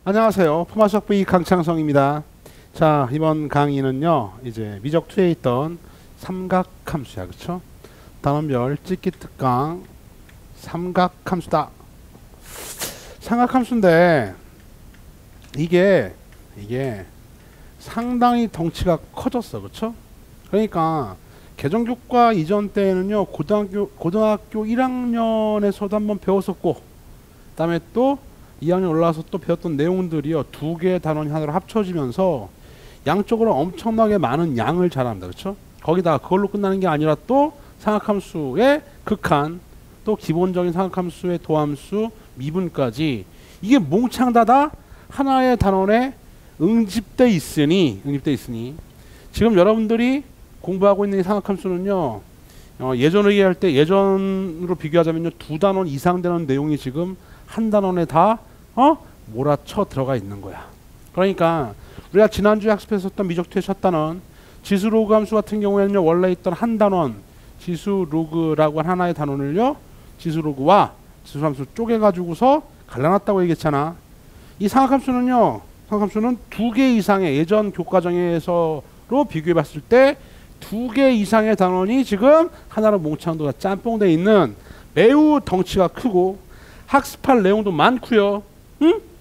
안녕하세요. 포마석 V 강창성입니다. 자, 이번 강의는요, 이제 미적2에 있던 삼각함수야, 그쵸? 단원별 찍기 특강 삼각함수다. 삼각함수인데 이게 상당히 덩치가 커졌어, 그쵸? 그러니까 개정교과 이전 때에는요, 고등학교 1학년에서도 한번 배웠었고, 그 다음에 또 2학년 올라와서 또 배웠던 내용들이요, 두 개의 단원이 하나로 합쳐지면서 양쪽으로 엄청나게 많은 양을 자랑합니다. 그렇죠? 거기다가 그걸로 끝나는 게 아니라 또 삼각함수의 극한, 또 기본적인 삼각함수의 도함수, 미분까지 이게 몽창다다 하나의 단원에 응집돼 있으니 지금 여러분들이 공부하고 있는 이 삼각함수는요, 예전으로 얘기할 때 예전으로 비교하자면요, 두 단원 이상 되는 내용이 지금 한 단원에 다 몰아쳐 들어가 있는 거야. 그러니까 우리가 지난주에 학습했었던 미적2의 첫 단원 지수 로그 함수 같은 경우에는요, 원래 있던 한 단원 지수 로그라고 한 하나의 단원을요, 지수 로그와 지수 함수 쪼개가지고서 갈라놨다고 얘기했잖아. 이 삼각함수는 두 개 이상의 예전 교과정에서로 비교해 봤을 때 두 개 이상의 단원이 지금 하나로 몽창도가 짬뽕돼 있는 매우 덩치가 크고 학습할 내용도 많고요.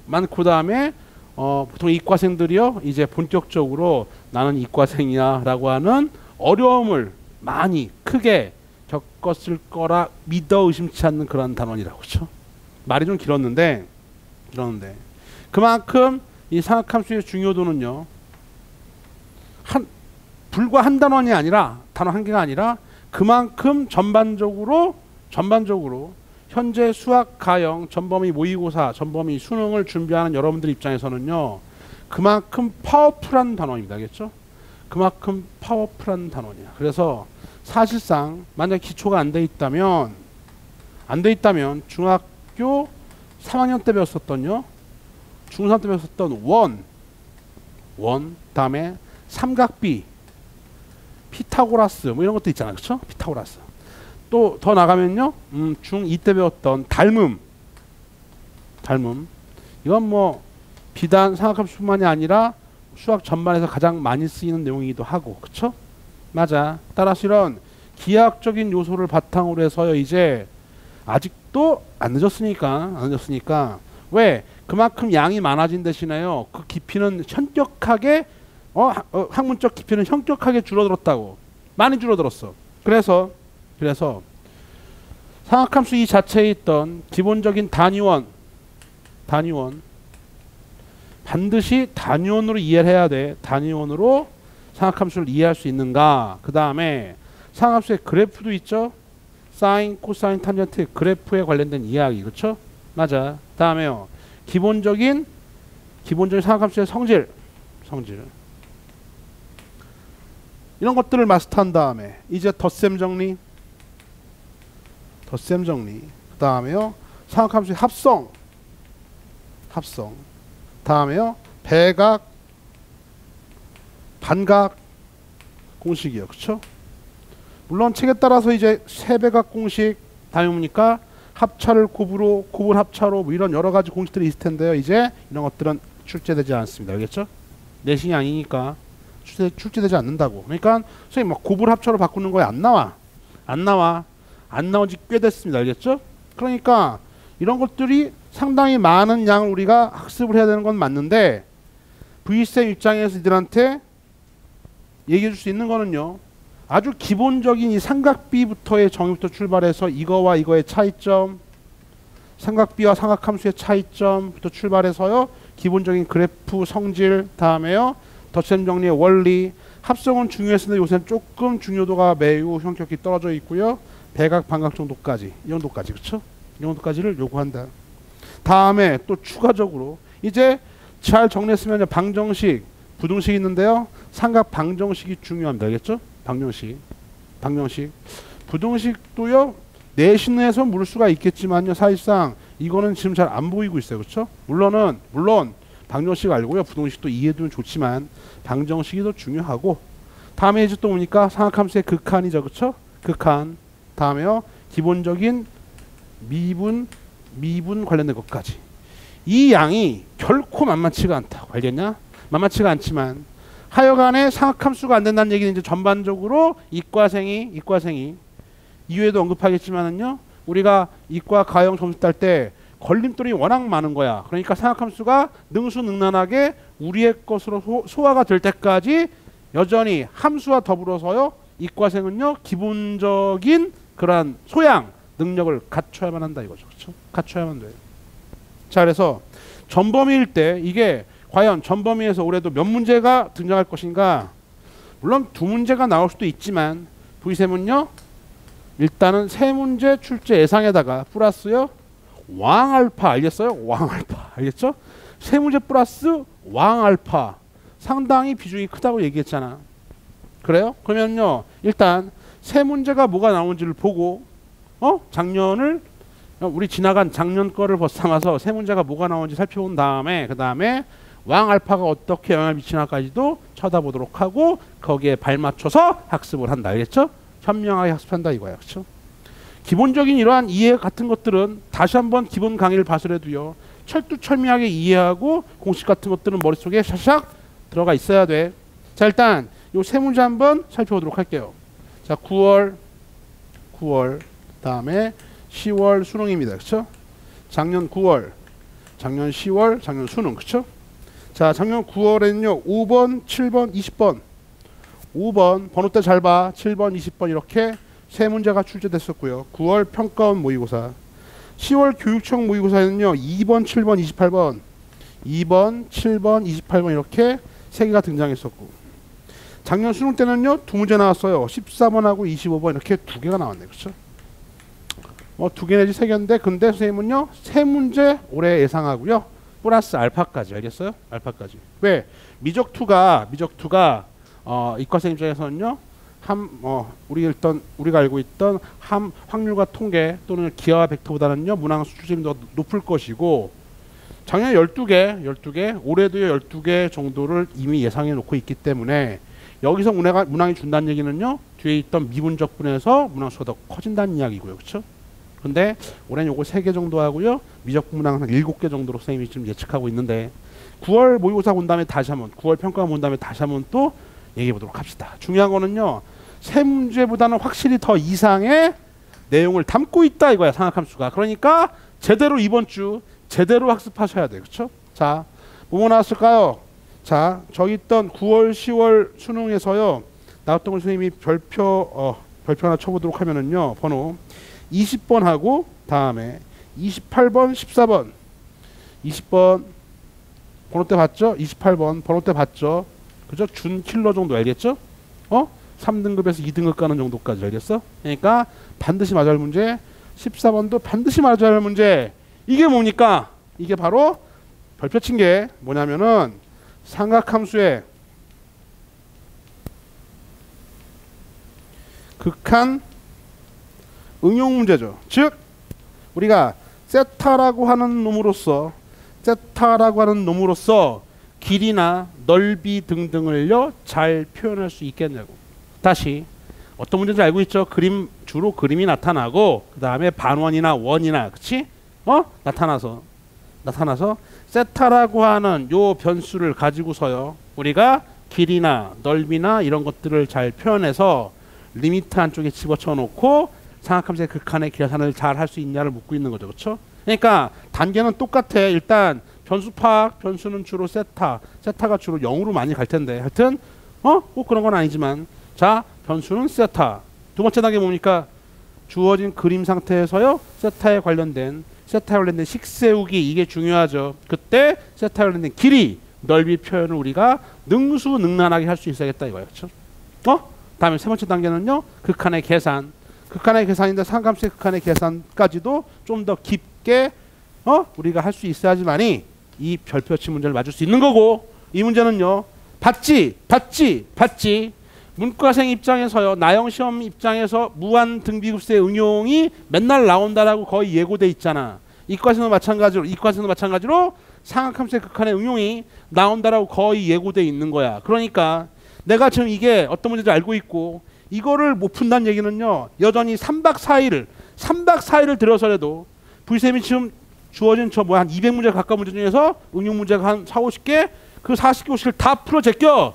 많고, 다음에 보통 이과생들이요, 이제 본격적으로 나는 이과생이야 라고 하는 어려움을 많이 크게 겪었을 거라 믿어 의심치 않는 그런 단원이라고. 그렇죠? 말이 좀 길었는데 그만큼 이 삼각함수의 중요도는요, 불과 한 단원이 아니라, 단원 한 개가 아니라 그만큼 전반적으로 현재 수학, 가형, 전범위 모의고사, 전범위 수능을 준비하는 여러분들 입장에서는요, 그만큼 파워풀한 단원입니다. 알겠죠? 그만큼 파워풀한 단원이야. 그래서 사실상 만약 기초가 안 돼 있다면 중학교 3학년 때 배웠었던요, 중3 때 배웠었던 원, 다음에 삼각비, 피타고라스 뭐 이런 것도 있잖아요. 그렇죠? 피타고라스. 또 더 나가면요, 중2 때 배웠던 닮음. 이건 뭐 비단 삼각함수뿐만이 아니라 수학 전반에서 가장 많이 쓰이는 내용이기도 하고, 그쵸? 맞아. 따라서 이런 기하학적인 요소를 바탕으로 해서요, 이제 아직도 안 늦었으니까 왜? 그만큼 양이 많아진 대신에요, 그 깊이는 현격하게 학문적 깊이는 현격하게 줄어들었다고. 많이 줄어들었어. 그래서 삼각함수 이 자체에 있던 기본적인 단위원 반드시 단위원으로 이해를 해야 돼. 단위원으로 삼각함수를 이해할 수 있는가. 그 다음에 삼각함수의 그래프도 있죠. 사인, 코사인, 탄젠트 그래프에 관련된 이야기. 그렇죠? 맞아. 다음에요, 기본적인 삼각함수의 성질 이런 것들을 마스터한 다음에 이제 덧셈 정리, 그 다음에요, 삼각함수의 합성, 다음에요, 배각, 반각 공식이요. 그쵸? 물론 책에 따라서 이제 세배각 공식, 다음에 뭡니까? 합차를 곱으로, 곱을 합차로, 뭐 이런 여러 가지 공식들이 있을 텐데요. 이제 이런 것들은 출제되지 않습니다. 알겠죠? 내신이 아니니까 출제되지 않는다고. 그러니까 선생님 막 곱을 합차로 바꾸는 거에 안 나온 지 꽤 됐습니다. 알겠죠? 그러니까 이런 것들이 상당히 많은 양을 우리가 학습을 해야 되는 건 맞는데, V쌤 입장에서 이들한테 얘기해 줄 수 있는 거는요, 아주 기본적인 이 삼각비부터의 정의부터 출발해서 이거와 이거의 차이점, 삼각비와 삼각함수의 차이점부터 출발해서요, 기본적인 그래프 성질, 다음에요, 덧셈 정리의 원리, 합성은 중요했는데 요새는 조금 중요도가 매우 현격히 떨어져 있고요, 배각, 반각 정도까지, 이 정도까지, 그쵸? 이 정도까지를 요구한다. 다음에 또 추가적으로 이제 잘 정리했으면 방정식, 부등식이 있는데요, 삼각 방정식이 중요합니다. 알겠죠? 방정식. 부등식도요, 내신에서 물 수가 있겠지만요, 사실상 이거는 지금 잘 안 보이고 있어요. 그렇죠? 물론 방정식 알고요, 부등식도 이해도는 좋지만 방정식이 더 중요하고, 다음에 이제 또 보니까 삼각함수의 극한이죠. 그렇죠? 극한. 다음에요, 기본적인 미분 관련된 것까지. 이 양이 결코 만만치가 않다고 알겠냐? 만만치가 않지만 하여간에 상학함수가 안 된다는 얘기는 이제 전반적으로 이과생이 이후에도 언급하겠지만은요, 우리가 이과 가형 점수 딸 때 걸림돌이 워낙 많은 거야. 그러니까 상학함수가 능수능란하게 우리의 것으로 소화가 될 때까지 여전히 함수와 더불어서요, 이과생은요 기본적인 그러한 소양 능력을 갖춰야만 한다 이거죠. 그렇죠? 갖춰야만 돼요. 자, 그래서 전범위일 때 이게 과연 전범위에서 올해도 몇 문제가 등장할 것인가? 물론 두 문제가 나올 수도 있지만 V7은요 일단은 세 문제 출제 예상에다가 플러스요 왕알파 알겠어요? 왕알파 알겠죠? 세 문제 플러스 왕알파 상당히 비중이 크다고 얘기했잖아. 그래요? 그러면요 일단 세 문제가 뭐가 나오는지를 보고 작년을 우리 지나간 작년 거를 벗삼아서 세 문제가 뭐가 나오는지 살펴본 다음에 그 다음에 왕알파가 어떻게 영향을 미치나까지도 쳐다보도록 하고 거기에 발맞춰서 학습을 한다. 알겠죠? 현명하게 학습한다 이거야. 그렇죠? 기본적인 이러한 이해 같은 것들은 다시 한번 기본 강의를 봐서라도요 철두철미하게 이해하고 공식 같은 것들은 머릿속에 샤샥 들어가 있어야 돼. 자, 일단 요 세 문제 한번 살펴보도록 할게요. 자, 9월 다음에 10월 수능입니다. 그렇죠? 작년 9월, 작년 10월, 작년 수능. 그렇죠? 자, 작년 9월에는요 5번, 7번, 20번 5번 번호대 잘 봐. 7번, 20번 이렇게 세 문제가 출제됐었고요. 9월 평가원 모의고사, 10월 교육청 모의고사에는요 2번, 7번, 28번 2번, 7번, 28번 이렇게 세 개가 등장했었고, 작년 수능 때는요 두 문제 나왔어요. 14번하고 25번 이렇게 두 개가 나왔네요. 그렇죠? 뭐 두 개 내지 세 개인데 근데 선생님은요 세 문제 올해 예상하고요 플러스 알파까지. 알겠어요? 알파까지. 왜? 미적2가 이과생 입장에서는요 우리가 알고 있던 확률과 통계 또는 기하와 벡터보다는요 문항 수준이 더 높을 것이고, 작년에 12개 올해도 12개 정도를 이미 예상해 놓고 있기 때문에 여기서 문항이 준다는 얘기는요 뒤에 있던 미분적분에서 문항 수가 더 커진다는 이야기고요. 그렇죠? 근데 올해는 요거 3개 정도 하고요 미적 문항 한 7개 정도로 선생님이 지금 예측하고 있는데, 9월 모의고사 본 다음에 다시 한번 9월 평가 본 다음에 다시 한번 또 얘기해 보도록 합시다. 중요한 거는요 세 문제보다는 확실히 더 이상의 내용을 담고 있다 이거야 상학함수가. 그러니까 제대로 이번 주 제대로 학습하셔야 돼요. 그렇죠? 자, 뭐 나왔을까요? 자, 저기 있던 9월 10월 수능에서요 나왔던 걸 선생님이 별표 하나 쳐보도록 하면은요 번호 20번하고 다음에 28번 14번 20번 번호대 봤죠? 28번 번호대 봤죠? 그죠? 준 킬러 정도 알겠죠? 3등급에서 2등급 가는 정도까지 알겠어? 그러니까 반드시 맞아야 할 문제, 14번도 반드시 맞아야 할 문제. 이게 뭡니까? 이게 바로 별표 친 게 뭐냐면은 삼각함수의 극한 응용 문제죠. 즉 우리가 세타라고 하는 놈으로서 길이나 넓이 등등을요 잘 표현할 수 있겠냐고. 다시 어떤 문제인지 알고 있죠? 주로 그림이 나타나고 그 다음에 반원이나 원이나 그치? 나타나서 세타라고 하는 요 변수를 가지고서요 우리가 길이나 넓이나 이런 것들을 잘 표현해서 리미트 한쪽에 집어쳐 놓고 상학함수의 극한의 계산을 잘 할 수 있냐를 묻고 있는 거죠. 그렇죠? 그러니까 단계는 똑같아. 일단 변수 파악, 변수는 주로 세타가 주로 0으로 많이 갈 텐데 하여튼 꼭 그런 건 아니지만, 자, 변수는 세타. 두 번째 단계 뭡니까? 주어진 그림 상태에서요 세타에 관련된 식 세우기, 이게 중요하죠. 그때 세타에 관련된 길이, 넓이 표현을 우리가 능수능란하게 할 수 있어야겠다 이거예요. 그렇죠? 다음에 세 번째 단계는요 극한의 계산인데 상감수의 극한의 계산까지도 좀 더 깊게 우리가 할 수 있어야지만이 이 별표치 문제를 맞을 수 있는 거고, 이 문제는요 받지 문과생 입장에서요 나형 시험 입장에서 무한 등비급수의 응용이 맨날 나온다라고 거의 예고돼 있잖아. 이과생도 마찬가지로 상학함수의 극한의 응용이 나온다라고 거의 예고돼 있는 거야. 그러니까 내가 지금 이게 어떤 문제인지 알고 있고 이거를 못 푼다는 얘기는요 여전히 3박 4일을 들어서라도 V7이 지금 주어진 저 뭐 한 200문제 가까운 문제 중에서 응용 문제가 한 4, 50개 그 40교시를 다 풀어 제껴.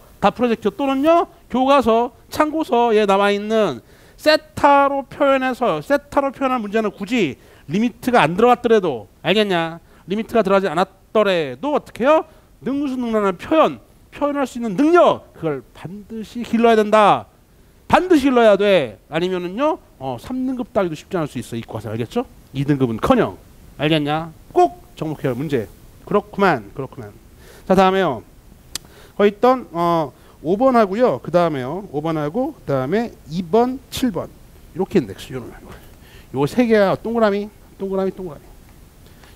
또는요 교과서 참고서에 나와 있는 세타로 표현한 문제는 굳이 리미트가 안 들어갔더라도 알겠냐? 리미트가 들어가지 않았더라도 어떻게 해요? 능수능란한 표현할 수 있는 능력 그걸 반드시 길러야 된다. 반드시 길러야 돼. 아니면은요 3등급 따기도 쉽지 않을 수 있어. 이과서 알겠죠? 2등급은커녕 알겠냐? 꼭 정복해야 할 문제. 그렇구만. 자 다음에요. 거기 있던 5번하고요. 그 다음에요. 5번하고 그 다음에 2번, 7번 이렇게 인덱스. 요 세 개야. 동그라미.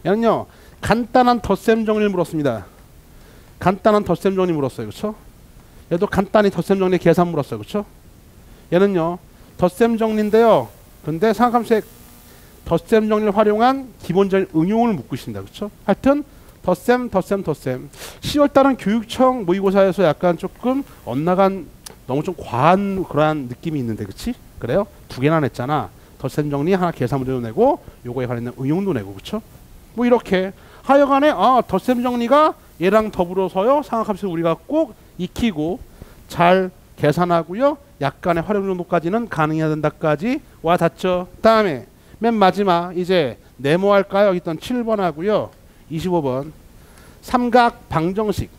얘는요 간단한 덧셈 정리를 물었습니다. 그렇죠? 얘도 간단히 덧셈 정리 계산 물었어요. 그렇죠? 얘는요 덧셈 정리인데요. 근데 상함수의 덧셈 정리를 활용한 기본적인 응용을 묻고 있습니다. 그렇죠? 하여튼 덧셈 10월달은 교육청 모의고사에서 약간 조금 엇나간 너무 좀 과한 그러한 느낌이 있는데 그치? 그래요? 두 개나 냈잖아. 덧셈 정리 하나 계산 문제도 내고 요거에 관련된 응용도 내고 그쵸? 뭐 이렇게 하여간에 덧셈 정리가 얘랑 더불어서요 상학함수 우리가 꼭 익히고 잘 계산하고요 약간의 활용 정도까지는 가능해야 된다까지 와 닿죠. 다음에 맨 마지막 이제 네모할까요? 여기 있던 7번하고요 25번 삼각 방정식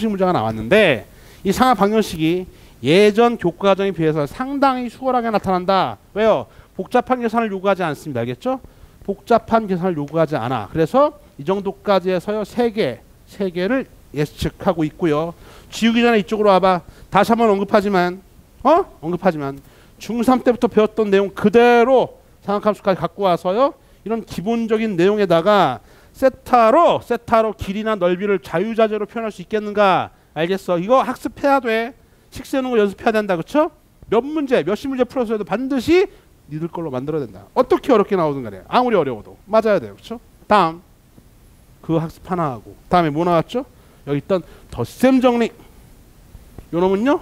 문제가 나왔는데 이 삼각 방정식이 예전 교과과정에 비해서 상당히 수월하게 나타난다. 왜요? 복잡한 계산을 요구하지 않습니다. 알겠죠? 복잡한 계산을 요구하지 않아. 그래서 이 정도까지 해서요 3개를 예측하고 있고요. 지우기 전에 이쪽으로 와봐. 다시 한번 언급하지만 중3 때부터 배웠던 내용 그대로 상학함수까지 갖고 와서요 이런 기본적인 내용에다가 세타로 길이나 넓이를 자유자재로 표현할 수 있겠는가? 알겠어? 이거 학습해야 돼. 식세우는 거 연습해야 된다. 그쵸? 몇십 문제 풀어서 해도 반드시 니들 걸로 만들어야 된다. 어떻게 어렵게 나오든 간에 아무리 어려워도 맞아야 돼요. 그쵸? 다음 그 학습 하나 하고 다음에 뭐 나왔죠? 여기 있던 덧셈 정리 요 놈은요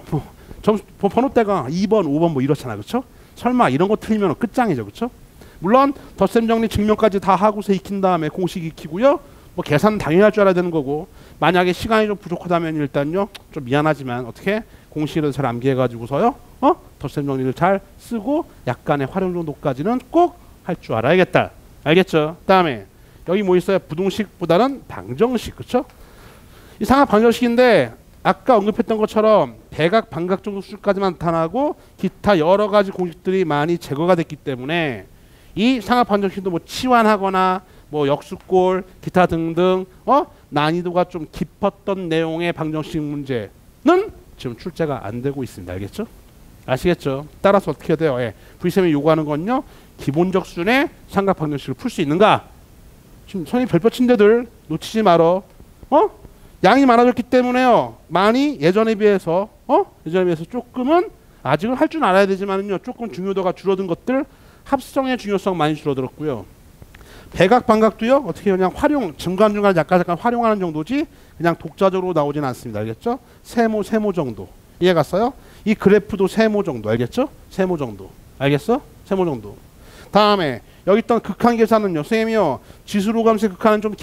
점수 번호대가 2번 5번 뭐 이렇잖아. 그쵸? 설마 이런 거 틀리면 끝장이죠. 그쵸? 물론 덧셈 정리 증명까지 다 하고서 익힌 다음에 공식 익히고요. 뭐 계산은 당연히 할 줄 알아야 되는 거고 만약에 시간이 좀 부족하다면 일단요 좀 미안하지만 어떻게 공식을 잘 암기해가지고서요 덧셈 정리를 잘 쓰고 약간의 활용 정도까지는 꼭 할 줄 알아야겠다. 알겠죠? 다음에 여기 뭐 있어요? 부동식보다는 방정식. 그쵸? 이 상학 방정식인데 아까 언급했던 것처럼 대각 반각 정도 수준까지만 나타나고 기타 여러 가지 공식들이 많이 제거가 됐기 때문에 이 상학 방정식도 뭐 치환하거나 뭐 역수꼴 기타 등등 난이도가 좀 깊었던 내용의 방정식 문제는 지금 출제가 안 되고 있습니다. 알겠죠? 아시겠죠? 따라서 어떻게 해야 돼요? V쌤이 요구하는 건요 기본적 수준의 삼각 방정식을 풀 수 있는가? 지금 선생님 별표 친 데들 놓치지 말어. 양이 많아졌기 때문에요 많이 예전에 비해서 조금은 아직은 할 줄 알아야 되지만은요 조금 중요도가 줄어든 것들 합성의 중요성 많이 줄어들었고요. 대각 반각도요 어떻게 그냥 활용 중간중간 약간 활용하는 정도지 그냥 독자적으로 나오진 않습니다. 알겠죠? 세모 정도 이해갔어요? 이 그래프도 세모 정도 알겠죠? 세모 정도 알겠어? 세모 정도. 다음에 여기 있던 극한 계산은요 선생님이요 지수로감수의 극한은 좀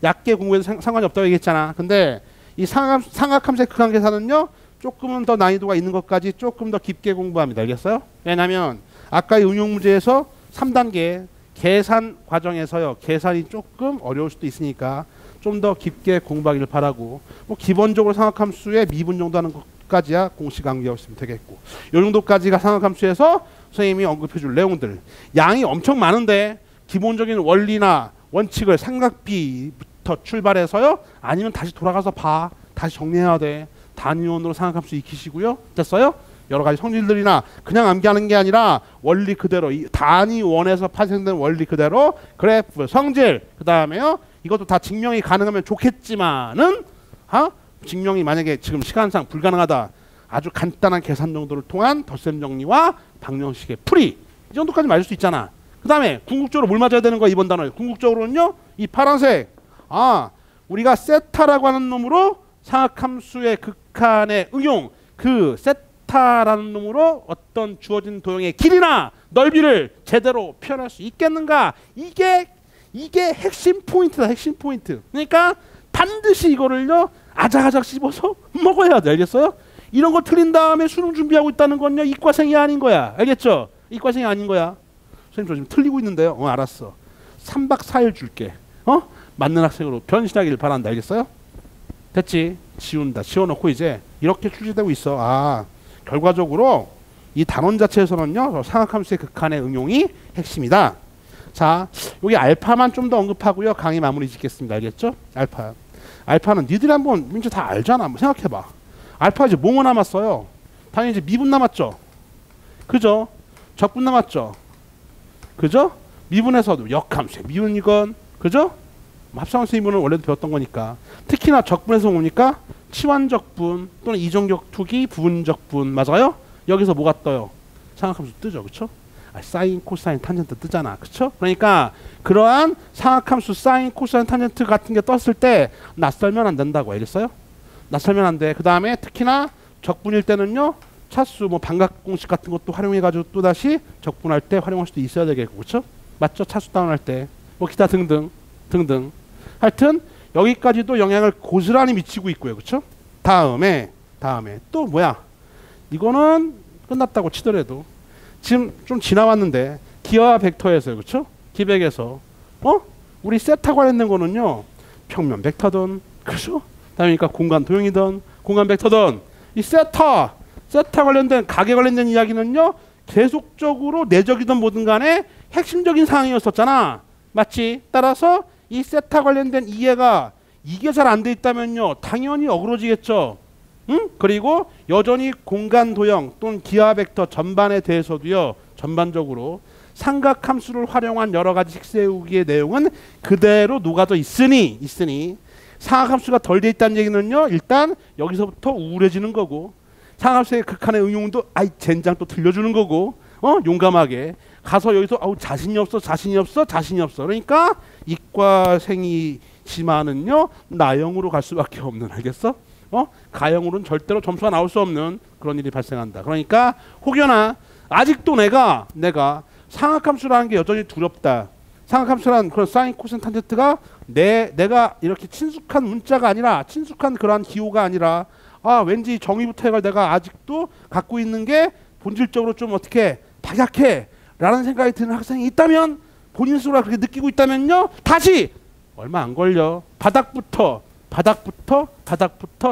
얕게 공부해도 상관이 없다고 얘기했잖아. 근데 이 상학함수의 극한 계산은요 조금은 더 난이도가 있는 것까지 조금 더 깊게 공부합니다. 알겠어요? 왜냐하면 아까 이 응용 문제에서 3단계 계산 과정에서요 계산이 조금 어려울 수도 있으니까 좀 더 깊게 공부하기를 바라고 뭐 기본적으로 상학함수의 미분 정도 하는 것까지야 공식 암기하고 있으면 되겠고 이 정도까지가 상학함수에서 선생님이 언급해 줄 내용들 양이 엄청 많은데 기본적인 원리나 원칙을 삼각비부터 출발해서요 아니면 다시 돌아가서 다시 정리해야 돼. 단위원으로 상학함수 익히시고요. 됐어요? 여러 가지 성질들이나 그냥 암기하는 게 아니라 원리 그대로 이 단위원에서 파생된 원리 그대로 그래프 성질 그 다음에요 이것도 다 증명이 가능하면 좋겠지만은 증명이 만약에 지금 시간상 불가능하다 아주 간단한 계산 정도를 통한 덧셈 정리와 방정식의 풀이 이 정도까지 맞을 수 있잖아. 그 다음에 궁극적으로 뭘 맞아야 되는 거야 이번 단어에. 궁극적으로는요 이 파란색 우리가 세타라고 하는 놈으로 상학함수의 극한의 응용 그 세타라는 놈으로 어떤 주어진 도형의 길이나 넓이를 제대로 표현할 수 있겠는가. 이게 핵심 포인트다. 핵심 포인트. 그러니까 반드시 이거를요 아작아작 씹어서 먹어야 돼. 알겠어요? 이런 거 틀린 다음에 수능 준비하고 있다는 건요 이과생이 아닌 거야. 알겠죠? 이과생이 아닌 거야. 선생님 저 지금 틀리고 있는데요. 알았어. 3박 4일 줄게. 맞는 학생으로 변신하길 바란다. 알겠어요? 됐지? 지운다. 지워놓고 이제 이렇게 출제되고 있어. 결과적으로 이 단원 자체에서는요 상학함수의 극한의 응용이 핵심이다. 자, 여기 알파만 좀 더 언급하고요 강의 마무리 짓겠습니다. 알겠죠? 알파는 니들이 한번 민지 다 알잖아. 한번 생각해봐. 알파 이제 뭐뭐 남았어요? 당연히 이제 미분 남았죠. 그죠? 적분 남았죠. 그죠? 미분에서도 역함수, 미분이건 그죠? 합성함수 미분은 원래도 배웠던 거니까. 특히나 적분에서 뭡니까? 치환적분 또는 이종격투기 부분적분. 맞아요? 여기서 뭐가 떠요? 상학함수 뜨죠. 그쵸? 사인, 코사인, 탄젠트 뜨잖아. 그쵸? 그러니까 그러한 상학함수 사인, 코사인, 탄젠트 같은 게 떴을 때 낯설면 안 된다고. 알겠어요? 낯설면 안 돼. 그 다음에 특히나 적분일 때는요 차수 반각공식 같은 것도 활용해가지고 또다시 적분할 때 활용할 수도 있어야 되겠고. 그쵸? 맞죠? 차수 다운할 때 기타 등등 하여튼 여기까지도 영향을 고스란히 미치고 있고요. 그쵸? 다음에 또 뭐야? 이거는 끝났다고 치더라도 지금 좀 지나왔는데 기하 벡터에서요. 그쵸? 기백에서 우리 세타 관련된 거는요 평면 벡터든 그죠? 그러니까 공간 도형이든 공간 벡터든 이 세타 관련된 각에 관련된 이야기는요 계속적으로 내적이든 뭐든 간에 핵심적인 사항이었었잖아. 맞지? 따라서 이 세타 관련된 이해가 이게 잘 안 돼 있다면요 당연히 어그러지겠죠. 응? 그리고 여전히 공간 도형 또는 기하 벡터 전반에 대해서도요 전반적으로 삼각함수를 활용한 여러 가지 식세우기의 내용은 그대로 녹아져 있으니 상학함수가 덜 돼 있다는 얘기는요 일단 여기서부터 우울해지는 거고, 상학함수의 극한의 응용도 젠장 또 들려주는 거고, 용감하게 가서 여기서 자신이 없어 그러니까 이과생이지만은요 나형으로 갈 수밖에 없는. 알겠어? 가형으로는 절대로 점수가 나올 수 없는 그런 일이 발생한다. 그러니까 혹여나 아직도 내가 상학함수라는 게 여전히 두렵다. 상학함수란 그런 사인, 코사인, 탄젠트가 내가 이렇게 친숙한 문자가 아니라, 친숙한 그러한 기호가 아니라 왠지 정의부터 해가 내가 아직도 갖고 있는 게 본질적으로 좀 어떻게 박약해 라는 생각이 드는 학생이 있다면, 본인 스스로가 그렇게 느끼고 있다면요 다시 얼마 안 걸려 바닥부터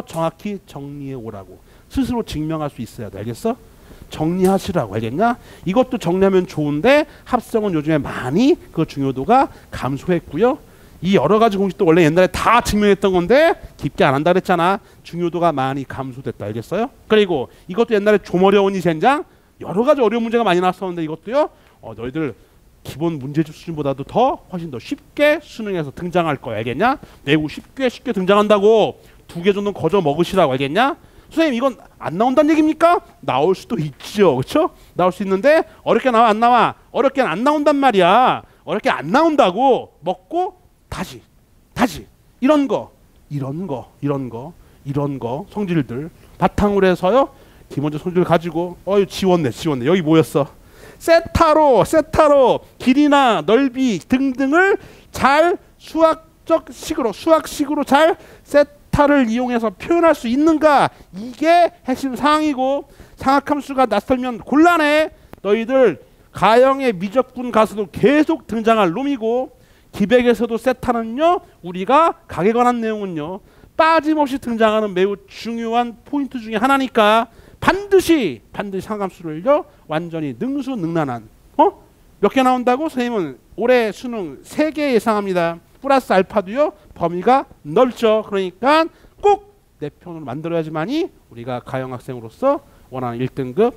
정확히 정리해 오라고 스스로 증명할 수 있어야 돼. 알겠어? 정리하시라고. 알겠냐? 이것도 정리하면 좋은데 합성은 요즘에 많이 그 중요도가 감소했고요. 이 여러 가지 공식도 원래 옛날에 다 증명했던 건데 깊게 안 한다 그랬잖아. 중요도가 많이 감소됐다. 알겠어요? 그리고 이것도 옛날에 좀 어려우니 젠장 여러 가지 어려운 문제가 많이 나왔었는데 이것도요 너희들 기본 문제집 수준보다도 훨씬 더 쉽게 수능에서 등장할 거야. 알겠냐? 매우 쉽게 등장한다고 2개 정도는 거저 먹으시라고. 알겠냐? 선생님 이건 안 나온다는 얘기입니까? 나올 수도 있죠. 그렇죠? 나올 수 있는데 어렵게 나와 안 나와? 어렵게는 안 나온단 말이야. 어렵게 안 나온다고 먹고 다시 이런 거 성질들 바탕으로 해서요 기본적 성질을 가지고 지웠네 여기 뭐였어? 세타로 길이나 넓이 등등을 잘 수학식으로 잘 세타를 이용해서 표현할 수 있는가, 이게 핵심 사항이고, 상학함수가 낯설면 곤란해. 너희들 가형의 미적분 가수도 계속 등장할 놈이고, 기백에서도 세타는요 우리가 각에 관한 내용은요 빠짐없이 등장하는 매우 중요한 포인트 중에 하나니까 반드시 상학함수를요 완전히 능수능란한 몇 개 나온다고? 선생님은 올해 수능 3개 예상합니다. 플러스 알파도요 범위가 넓죠. 그러니까 꼭 내 편으로 만들어야지만이 우리가 가형 학생으로서 원하는 1등급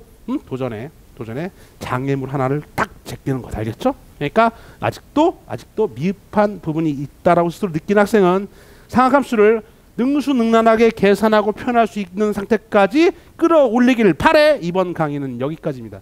도전에 장애물 하나를 딱 제끼는 것. 알겠죠? 그러니까 아직도 미흡한 부분이 있다라고 스스로 느낀 학생은 상학함수를 능수능란하게 계산하고 표현할 수 있는 상태까지 끌어올리기를 바래. 이번 강의는 여기까지입니다.